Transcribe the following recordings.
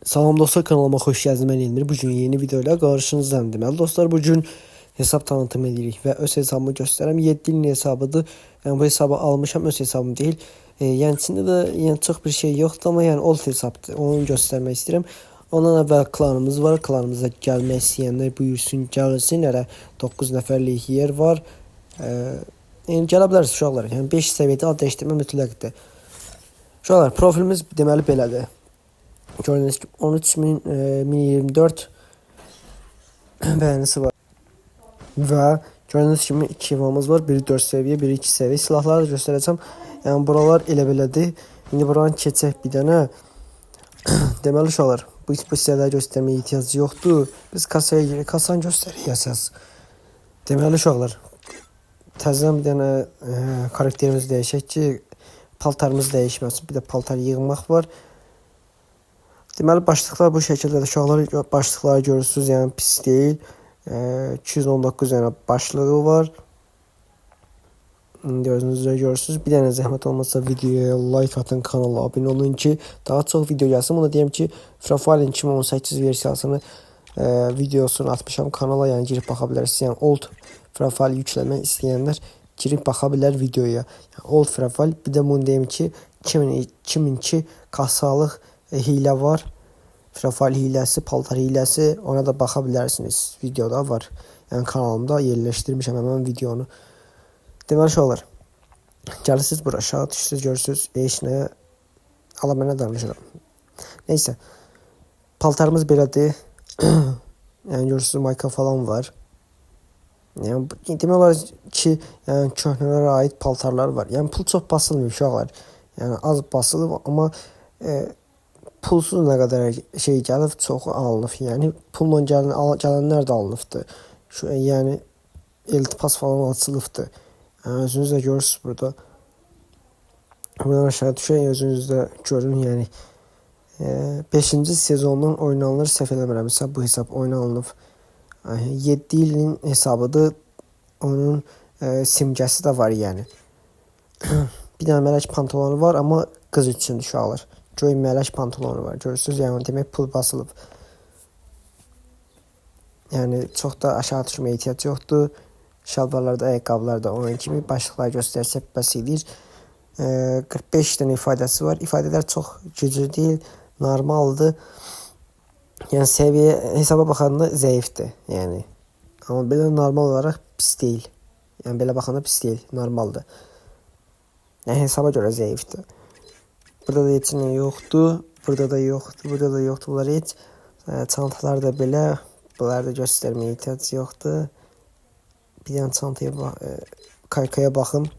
Salam dostlar, kanalıma xoş gəldiniz. Mən Elmir. Bugün yeni video ilə qarşınızdayım. Deməli dostlar, bugün hesab tanıtım edirik və öz hesabımı göstərəm. 7 ilin hesabıdır. Yəni bu hesabı almışam, öz hesabım deyil. Yəni içində də çox bir şey yoxdur, amma yəni old hesabdır. Onu göstərmək istəyirəm. Ondan əvvəl klanımız var. Klanımıza gəlmək istəyənlər buyursun, gəlsin. Hələ 9 nəfərlik yer var. Yəni gələ bilərsiniz uşaqlar. Yəni 5 səviyyədə ad dəyişdirmə mütləqdir. Uşaqlar, profilimiz deməli belədir. Gördüğünüz gibi 13.024 beğenisi var. Ve gördüğünüz gibi 2 yuvamız var. Biri 4 seviye, biri 2 seviye. Silahları da göstereceğim. Yani buralar elə belədir. İndi buranı keçək bir dənə. Deməli uşaqlar, bu hissələri göstərməyə ehtiyac yoxdur. Biz kasaya girik, kasanı göstərəcəyik. Deməli uşaqlar, təzədən bir dənə karakterimizi dəyişək ki, paltarımız dəyişməsin. Bir də paltar yığmaq var. Deməli başlıqlar bu şəkildə uşaqlar başlıqları görürsünüz, yəni pis deyil. 219 yəni başlığı var. Görürsünüz. Bir dənə zəhmət olmasa videoya like atın, kanala abunə olun ki, daha çox video gəlsin. Bunu deyim ki, Free 2018 versiyasını videosunu atmışam kanala, yəni girib baxa bilərsiniz. Yəni old Free yükləmək istəyənlər girib baxa bilər videoya. Yəni old Free, bir də bunu deyim ki, 2002 kasalıq hile var. Free hiləsi, paltar hiləsi, ona da baxa bilərsiniz. Videoda var. Yəni kanalımda yerləşdirmişəm həmin videonu. Deməli uşaqlar, gəlirsiniz bura, aşağı düşürsünüz, görürsünüz, heç nə ala mənə danışıram. Neysə, paltarımız belədir. Yəni görürsünüz, mayka falan var. Yəni demək olar ki, yəni köhnələrə aid paltarlar var. Yəni pul çox basılmıyor uşaqlar. Yəni az basılıb, amma pulsuz nə qədər şey gəlib, çoxu alınıb. Yəni pulla gələnlər də alınıbdır. Yəni iltipas falan açılıbdır. Yəni özünüz də görürsünüz burada. Buradan aşağı düşək, özünüz də görün. Yəni 5-ci sezondan oynanılır, səhv eləmirəmsə bu hesab oynanılıb. 7 ilin hesabıdır. Onun simgəsi də var yəni. Bir dənə mələk pantolonu var, amma qız üçün uşaqlar. Göy mələk pantolonu var. Görürsünüz, yəni demək pul basılıb. Yəni çox da aşağı düşməyə ehtiyac yoxdur. Şalvarlarda, ayaqqabılarda onun kimi başlıqlar göstərsək bəs edir. 45 dənə ifadəsi var. İfadələr çox güclü deyil, normaldır. Yəni səviyyə hesaba baxanda zəifdir. Yəni amma belə normal olaraq pis deyil. Yəni belə baxanda pis deyil, normaldır. Yəni hesaba görə zəifdir. Burada da heç nə yoxdur. Burada da yoxdur. Burada da yoxdur. Bunlar heç. Çantalar da belə. Bunları da göstərməyə ehtiyac yoxdur. Bir dənə çantaya kaykaya baxın.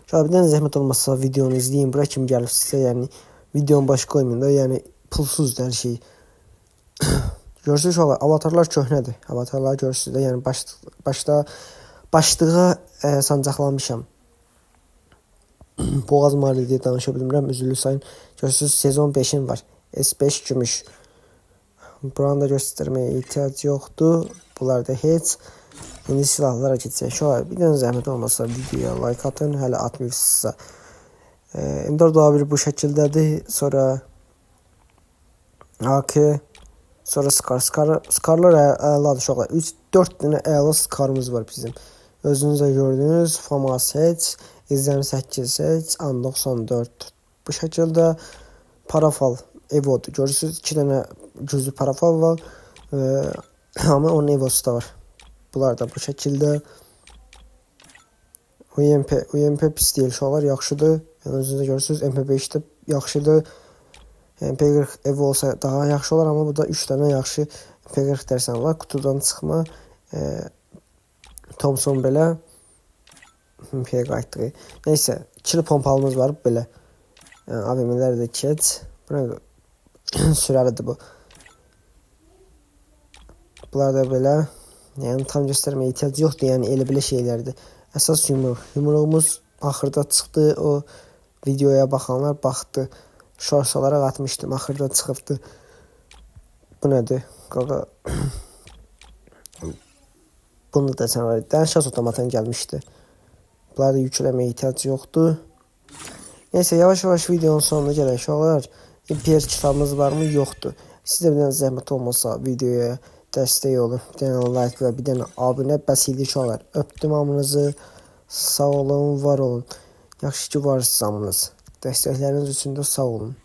Şöyle bir dənə zəhmət olmasa videonu izləyin. Bura kim gəlib sizə, yəni videonu baş qoymayın da, yəni pulsuzdur hər şey. Görürsünüz uşaqlar, avatarlar köhnədir. Avatarları görürsünüz də, yəni başlığa sancaqlamışam. Boğaz Mali deyə danışa bilmirəm, üzülü sayın. Görürsünüz, sezon 5'in var. S5 gümüş. Buranı da göstərməyə ehtiyac yoxdur. Bunlar da heç. İndi silahlara keçək. Şöyle bir dənə zəhmət olmasa videoya like atın, hələ atmıyorsunuzsa. M4A1 bu şəkildədir. Sonra AK, sonra Scarlar əladır uşaqlar. 3-4 dənə əla Scarımız var bizim. Özünüz də gördünüz. Famas heç, İzləm 8 heç, An 94 bu şəkildə. Parafal Evo'dur. Görürsünüz 2 dənə güclü parafal var. Amma onun Evo'su da var. Bunlar da bu şəkildə. UMP pis deyil uşaqlar, yaxşıdır. Yəni özünüz də görürsünüz, MP5 də yaxşıdır. MP40 Evo olsa daha yaxşı olar, amma bu da 3 dənə yaxşı MP40 dərsən var. Kutudan çıxma. Thompson belə. MP-yə qayıtdığı. Neysə, ikili pompalımız var belə. Yəni AVM-lər də keç. Buna sürəlidir bu. Bunlar da belə. Yəni tam göstərməyə ehtiyac yoxdur, yəni elə belə şeylərdir. Əsas yumruq. Yumruğumuz axırda çıxdı. O videoya baxanlar baxdı. Shorts olaraq atmışdım, axırda çıxıbdı. Bu nədir? Qaqa. Bunu da sən var. Dənşas otomatdan gəlmişdi. Bunları da yükləməyə ehtiyac yoxdur. Neyse, yavaş yavaş videonun sonuna gələk uşaqlar. PS kitabınız varmı? Yoxdur. Siz də bir dənə zəhmət olmasa videoya dəstək olun. Bir dənə like və bir dənə abunə bəs idi ki olar. Öpdüm hamınızı. Sağ olun, var olun. Yaxşı ki varsınız hamınız. Dəstəkləriniz üçün də sağ olun.